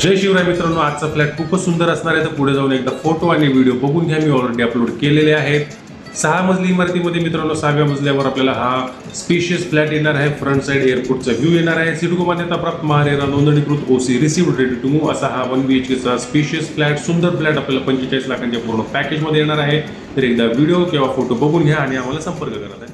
जय शिवराय मित्रांनो, आजचा फ्लॅट खूपच सुंदर असणार आहे. तर पुढे जाऊन एकदा फोटो आणि व्हिडिओ बघून घ्या. मी ऑलरेडी अपलोड केलेले आहेत. 6 मजली इमारतीमध्ये मित्रांनो 6व्या मजल्यावर आपल्याला हा स्पेशियस फ्लॅट येणार आहे. फ्रंट साइड एअरपोर्टचा व्ह्यू येणार आहे. सिडको मान्यता प्राप्त महारेरा नोंदणीकृत OC received ready to move असा हा 1 BHK चा स्पेशियस फ्लॅट, सुंदर फ्लॅट आपल्याला 45 लाखांच्या पूर्ण पॅकेजमध्ये येणार आहे. तर एकदा व्हिडिओ किंवा फोटो बघून घ्या आणि आम्हाला संपर्क करा.